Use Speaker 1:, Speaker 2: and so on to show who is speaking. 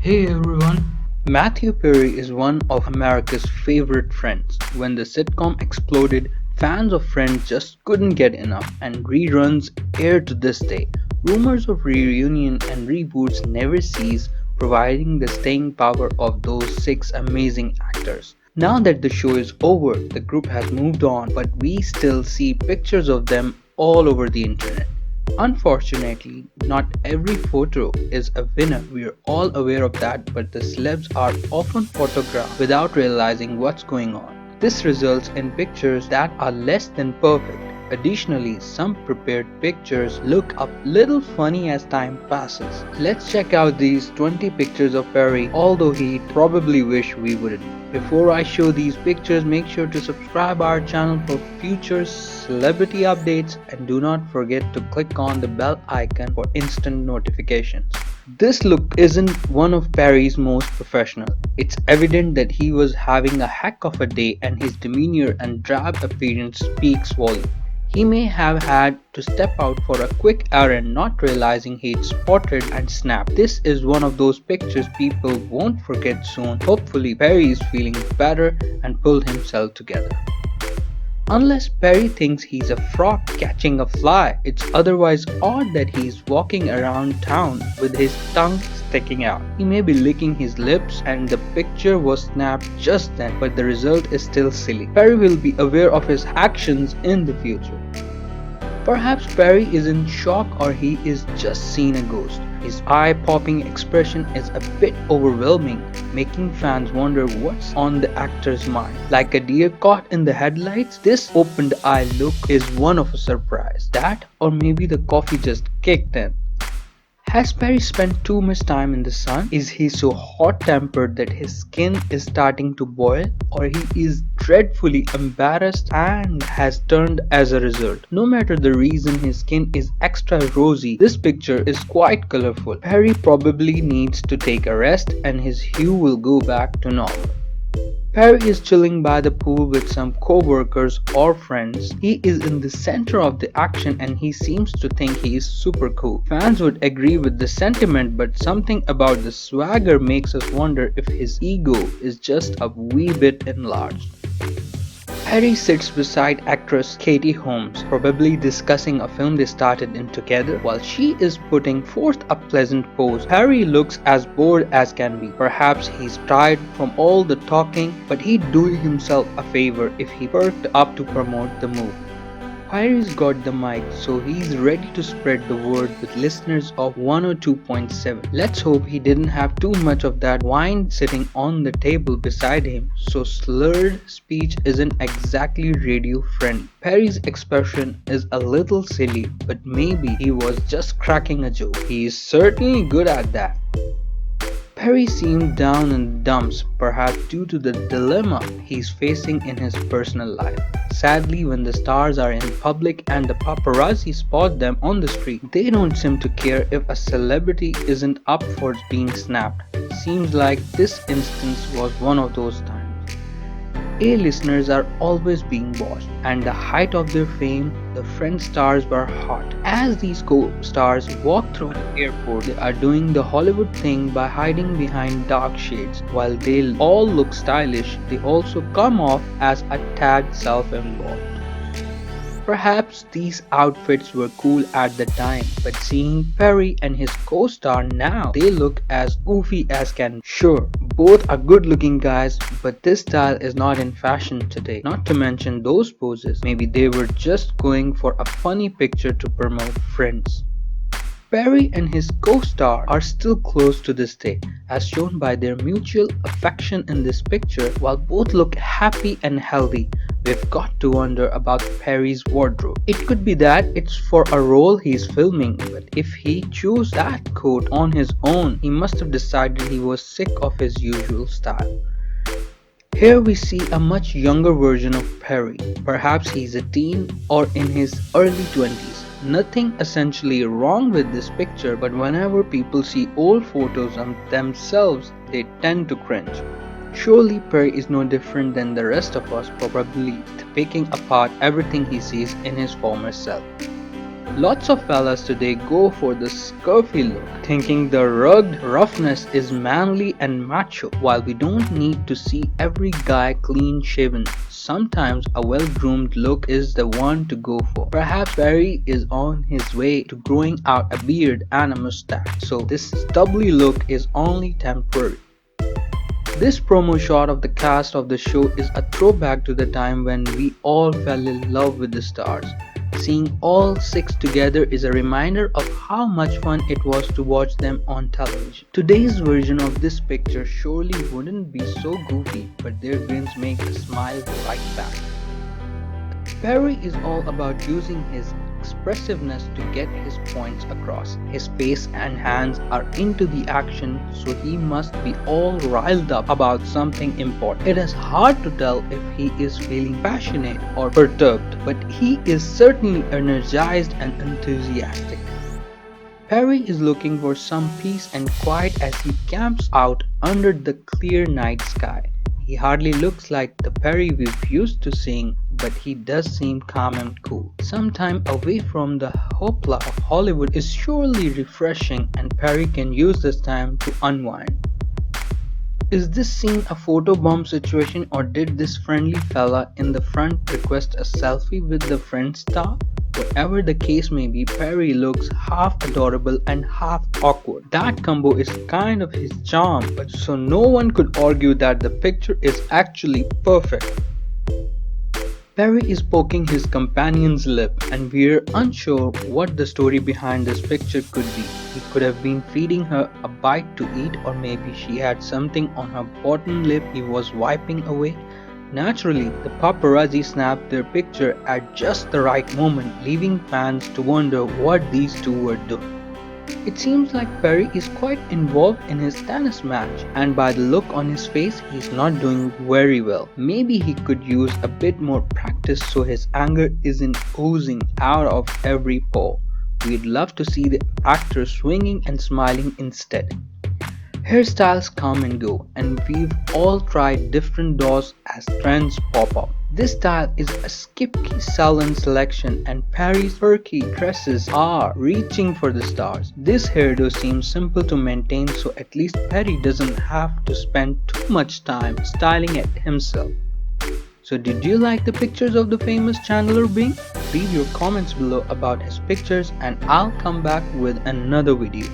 Speaker 1: Hey everyone! Matthew Perry is one of America's favorite friends. When the sitcom exploded, fans of Friends just couldn't get enough, and reruns air to this day. Rumors of reunion and reboots never cease, providing the staying power of those six amazing actors. Now that the show is over, the group has moved on, but we still see pictures of them all over the internet. Unfortunately, not every photo is a winner. We're all aware of that, but the celebs are often photographed without realizing what's going on. This results in pictures that are less than perfect. Additionally, some prepared pictures look a little funny as time passes. Let's check out these 20 pictures of Perry, although he'd probably wish we wouldn't. Before I show these pictures, make sure to subscribe our channel for future celebrity updates and do not forget to click on the bell icon for instant notifications. This look isn't one of Perry's most professional. It's evident that he was having a heck of a day and his demeanor and drab appearance speaks volumes. He may have had to step out for a quick errand not realizing he'd spotted and snapped. This is one of those pictures people won't forget soon. Hopefully Perry is feeling better and pulled himself together. Unless Perry thinks he's a frog catching a fly, it's otherwise odd that he's walking around town with his tongue sticking out. He may be licking his lips and the picture was snapped just then, but the result is still silly. Perry will be aware of his actions in the future. Perhaps Perry is in shock or he is just seen a ghost. His eye-popping expression is a bit overwhelming, making fans wonder what's on the actor's mind. Like a deer caught in the headlights, this opened eye look is one of a surprise. That or maybe the coffee just kicked in. Has Perry spent too much time in the sun? Is he so hot-tempered that his skin is starting to boil? Or he is dreadfully embarrassed and has turned as a result? No matter the reason, his skin is extra rosy. This picture is quite colorful. Perry probably needs to take a rest and his hue will go back to normal. Perry is chilling by the pool with some co-workers or friends. He is in the center of the action and he seems to think he is super cool. Fans would agree with the sentiment, but something about the swagger makes us wonder if his ego is just a wee bit enlarged. Perry sits beside actress Katie Holmes, probably discussing a film they started in together. While she is putting forth a pleasant pose, Perry looks as bored as can be. Perhaps he's tired from all the talking, but he'd do himself a favor if he perked up to promote the movie. Perry's got the mic, so he's ready to spread the word with listeners of 102.7. Let's hope he didn't have too much of that wine sitting on the table beside him, so slurred speech isn't exactly radio friendly. Perry's expression is a little silly, but maybe he was just cracking a joke. He is certainly good at that. Perry seemed down in the dumps, perhaps due to the dilemma he's facing in his personal life. Sadly, when the stars are in public and the paparazzi spot them on the street, they don't seem to care if a celebrity isn't up for being snapped. Seems like this instance was one of those times. A-listers are always being watched, and the height of their fame, the Friends stars were hot. As these co-stars walk through the airport, they are doing the Hollywood thing by hiding behind dark shades. While they all look stylish, they also come off as a tad self-involved. Perhaps these outfits were cool at the time, but seeing Perry and his co-star now, they look as goofy as can. Sure, both are good looking guys, but this style is not in fashion today. Not to mention those poses. Maybe they were just going for a funny picture to promote Friends. Perry and his co-star are still close to this day, as shown by their mutual affection in this picture. While both look happy and healthy, we've got to wonder about Perry's wardrobe. It could be that it's for a role he's filming, but if he chose that coat on his own, he must have decided he was sick of his usual style. Here we see a much younger version of Perry. Perhaps he's a teen or in his early 20s. Nothing essentially wrong with this picture, but whenever people see old photos of themselves, they tend to cringe. Surely Perry is no different than the rest of us, probably picking apart everything he sees in his former self. Lots of fellas today go for the scruffy look, thinking the rugged roughness is manly and macho, while we don't need to see every guy clean shaven. Sometimes a well-groomed look is the one to go for. Perhaps Perry is on his way to growing out a beard and a mustache, so this stubbly look is only temporary. This promo shot of the cast of the show is a throwback to the time when we all fell in love with the stars. Seeing all six together is a reminder of how much fun it was to watch them on television. Today's version of this picture surely wouldn't be so goofy, but their grins make the smile right back. Perry is all about using his expressiveness to get his points across. His face and hands are into the action, so he must be all riled up about something important. It is hard to tell if he is feeling passionate or perturbed, but he is certainly energized and enthusiastic. Perry is looking for some peace and quiet as he camps out under the clear night sky. He hardly looks like the Perry we've used to seeing, but he does seem calm and cool. Some time away from the hoopla of Hollywood is surely refreshing, and Perry can use this time to unwind. Is this scene a photobomb situation, or did this friendly fella in the front request a selfie with the friend star? Whatever the case may be, Perry looks half adorable and half awkward. That combo is kind of his charm, but so no one could argue that the picture is actually perfect. Perry is poking his companion's lip, and we're unsure what the story behind this picture could be. He could have been feeding her a bite to eat, or maybe she had something on her bottom lip he was wiping away. Naturally, the paparazzi snapped their picture at just the right moment, leaving fans to wonder what these two were doing. It seems like Perry is quite involved in his tennis match, and by the look on his face, he's not doing very well. Maybe he could use a bit more practice so his anger isn't oozing out of every pore. We'd love to see the actor swinging and smiling instead. Hairstyles come and go, and we've all tried different doors as trends pop up. This style is a Skipkey Salon selection, and Perry's perky tresses are reaching for the stars. This hairdo seems simple to maintain, so at least Perry doesn't have to spend too much time styling it himself. So did you like the pictures of the famous Chandler Bing? Leave your comments below about his pictures, and I'll come back with another video.